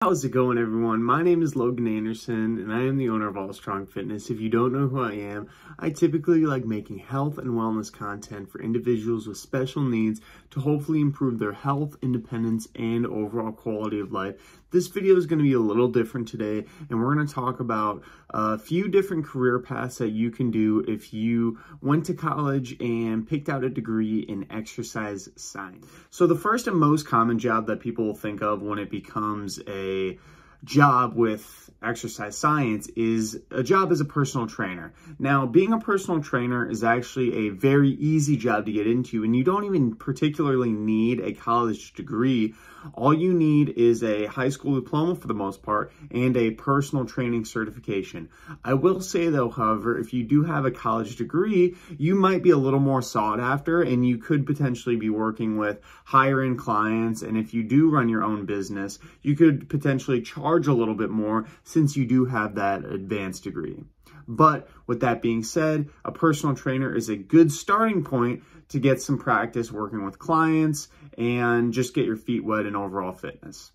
How's it going, everyone? My name is Logan Anderson, and I am the owner of All Strong Fitness. If you don't know who I am, I typically like making health and wellness content for individuals with special needs to hopefully improve their health, independence, and overall quality of life. This video is going to be a little different today, and we're going to talk about a few different career paths that you can do if you went to college and picked out a degree in exercise science. So the first and most common job that people will think of when it becomes a job with exercise science is a job as a personal trainer. Now, being a personal trainer is actually a very easy job to get into, and you don't even particularly need a college degree. All you need is a high school diploma for the most part and a personal training certification. I will say though, however, if you do have a college degree, you might be a little more sought after and you could potentially be working with higher end clients. And if you do run your own business, you could potentially charge a little bit more since you do have that advanced degree. But with that being said, a personal trainer is a good starting point to get some practice working with clients and just get your feet wet in overall fitness.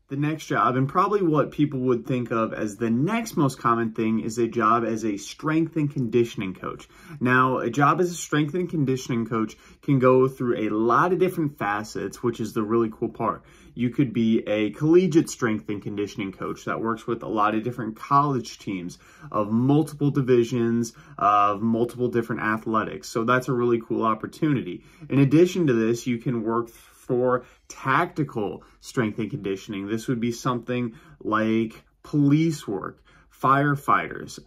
The next job, and probably what people would think of as the next most common thing, is a job as a strength and conditioning coach. Now, a job as a strength and conditioning coach can go through a lot of different facets, which is the really cool part. You could be a collegiate strength and conditioning coach that works with a lot of different college teams of multiple divisions, of multiple different athletics. So that's a really cool opportunity. In addition to this, you can work for tactical strength and conditioning. This would be something like police work, firefighters,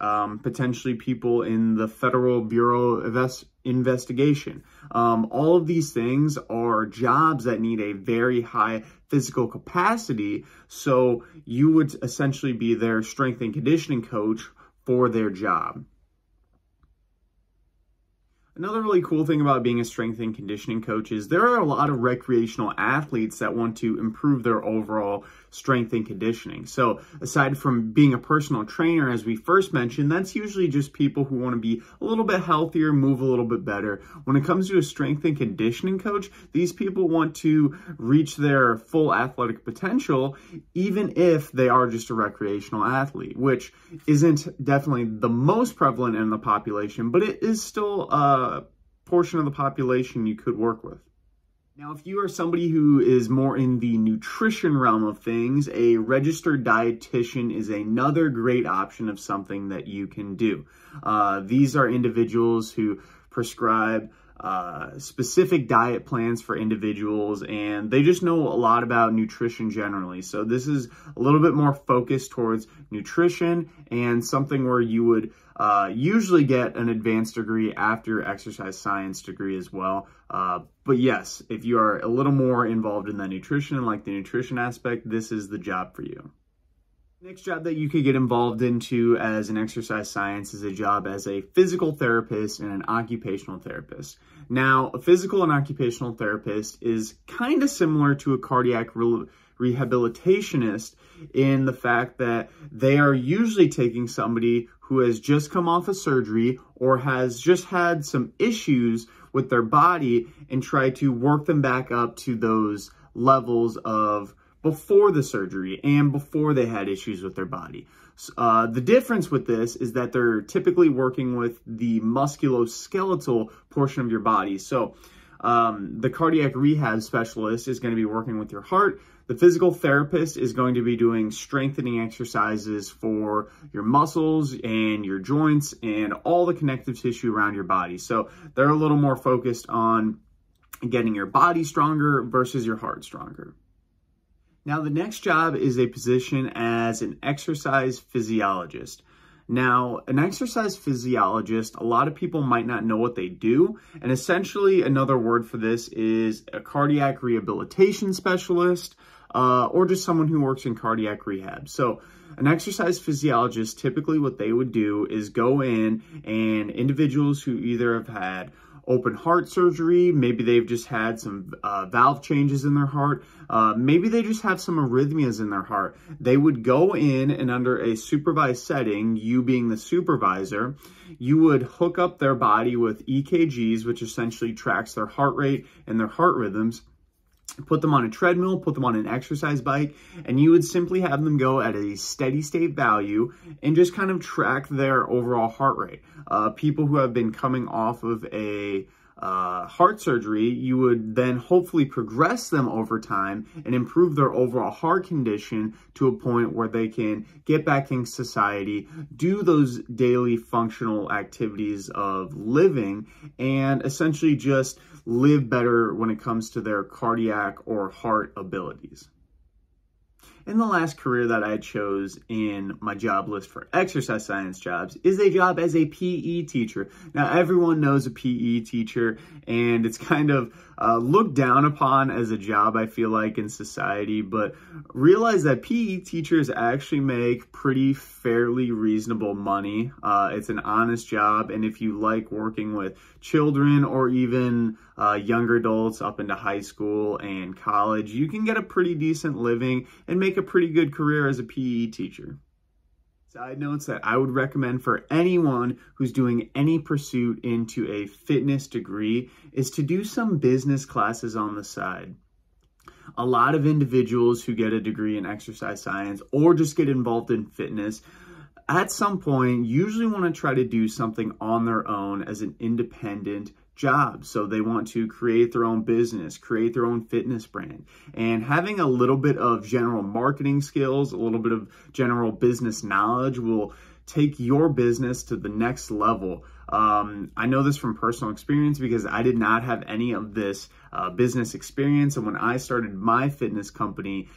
potentially people in the Federal Bureau of Investigation. All of these things are jobs that need a very high physical capacity, so you would essentially be their strength and conditioning coach for their job. Another really cool thing about being a strength and conditioning coach is there are a lot of recreational athletes that want to improve their overall strength and conditioning. So aside from being a personal trainer, as we first mentioned, that's usually just people who want to be a little bit healthier, move a little bit better. When it comes to a strength and conditioning coach, these people want to reach their full athletic potential, even if they are just a recreational athlete, which isn't definitely the most prevalent in the population, but it is still a portion of the population you could work with. Now, if you are somebody who is more in the nutrition realm of things, a registered dietitian is another great option of something that you can do. These are individuals who prescribe specific diet plans for individuals, and they just know a lot about nutrition generally. So this is a little bit more focused towards nutrition and something where you would usually get an advanced degree after your exercise science degree as well. But yes, if you are a little more involved in that nutrition and like the nutrition aspect, this is the job for you. Next job that you could get involved into as an exercise science is a job as a physical therapist and an occupational therapist. Now, a physical and occupational therapist is kind of similar to a cardiac rehabilitationist in the fact that they are usually taking somebody who has just come off a surgery or has just had some issues with their body and try to work them back up to those levels of before the surgery and before they had issues with their body. The difference with this is that they're typically working with the musculoskeletal portion of your body. So the cardiac rehab specialist is going to be working with your heart. The physical therapist is going to be doing strengthening exercises for your muscles and your joints and all the connective tissue around your body. So they're a little more focused on getting your body stronger versus your heart stronger. Now, the next job is a position as an exercise physiologist. Now, an exercise physiologist, a lot of people might not know what they do. And essentially, another word for this is a cardiac rehabilitation specialist or just someone who works in cardiac rehab. So an exercise physiologist, typically what they would do is go in and individuals who either have had open heart surgery, maybe they've just had some valve changes in their heart, maybe they just have some arrhythmias in their heart. They would go in and under a supervised setting, you being the supervisor, you would hook up their body with EKGs, which essentially tracks their heart rate and their heart rhythms. put them on a treadmill, put them on an exercise bike, and you would simply have them go at a steady state value and just kind of track their overall heart rate. People who have been coming off of a heart surgery, you would then hopefully progress them over time and improve their overall heart condition to a point where they can get back in society, do those daily functional activities of living, and essentially just live better when it comes to their cardiac or heart abilities. And the last career that I chose in my job list for exercise science jobs is a job as a PE teacher. Now, everyone knows a PE teacher, and it's kind of looked down upon as a job, I feel like, in society, but realize that PE teachers actually make pretty fairly reasonable money. It's an honest job, and if you like working with children or even younger adults up into high school and college, you can get a pretty decent living and make a pretty good career as a PE teacher. Side notes that I would recommend for anyone who's doing any pursuit into a fitness degree is to do some business classes on the side. A lot of individuals who get a degree in exercise science or just get involved in fitness at some point usually want to try to do something on their own as an independent job. So they want to create their own business, create their own fitness brand. And having a little bit of general marketing skills, a little bit of general business knowledge will take your business to the next level. I know this from personal experience because I did not have any of this business experience. And when I started my fitness company,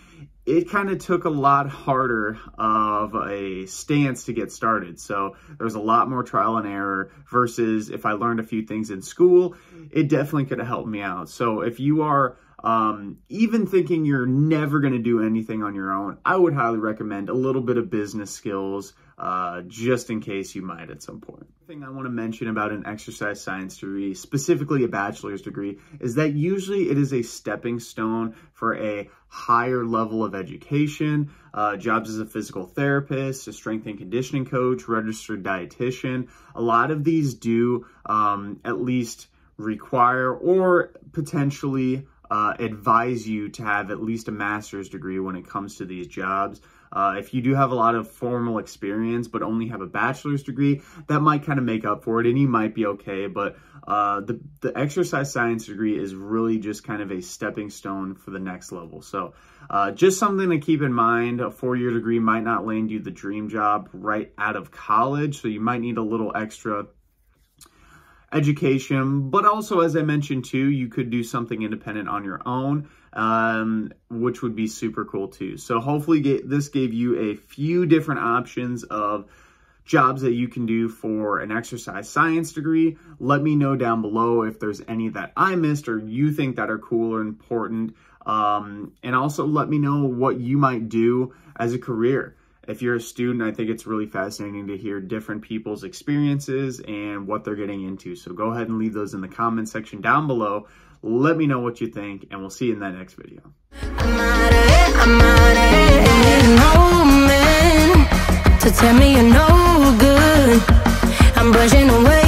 it kind of took a lot harder of a stance to get started. So there was a lot more trial and error versus if I learned a few things in school, it definitely could have helped me out. So if you are even thinking you're never going to do anything on your own, I would highly recommend a little bit of business skills just in case you might at some point. The thing I want to mention about an exercise science degree, specifically a bachelor's degree, is that usually it is a stepping stone for a higher level of education. Jobs as a physical therapist, a strength and conditioning coach, registered dietitian. A lot of these do at least require or potentially advise you to have at least a master's degree when it comes to these jobs. If you do have a lot of formal experience but only have a bachelor's degree, that might kind of make up for it and you might be okay. But the exercise science degree is really just kind of a stepping stone for the next level. So just something to keep in mind. A 4-year degree might not land you the dream job right out of college, so you might need a little extra education, but also, as I mentioned too, you could do something independent on your own, which would be super cool too. So hopefully this gave you a few different options of jobs that you can do for an exercise science degree. Let me know down below if there's any that I missed or you think that are cool or important. And also let me know what you might do as a career. If you're a student, I think it's really fascinating to hear different people's experiences and what they're getting into. So go ahead and leave those in the comment section down below. Let me know what you think, and we'll see you in that next video. To tell me you're no good, I'm brushing away.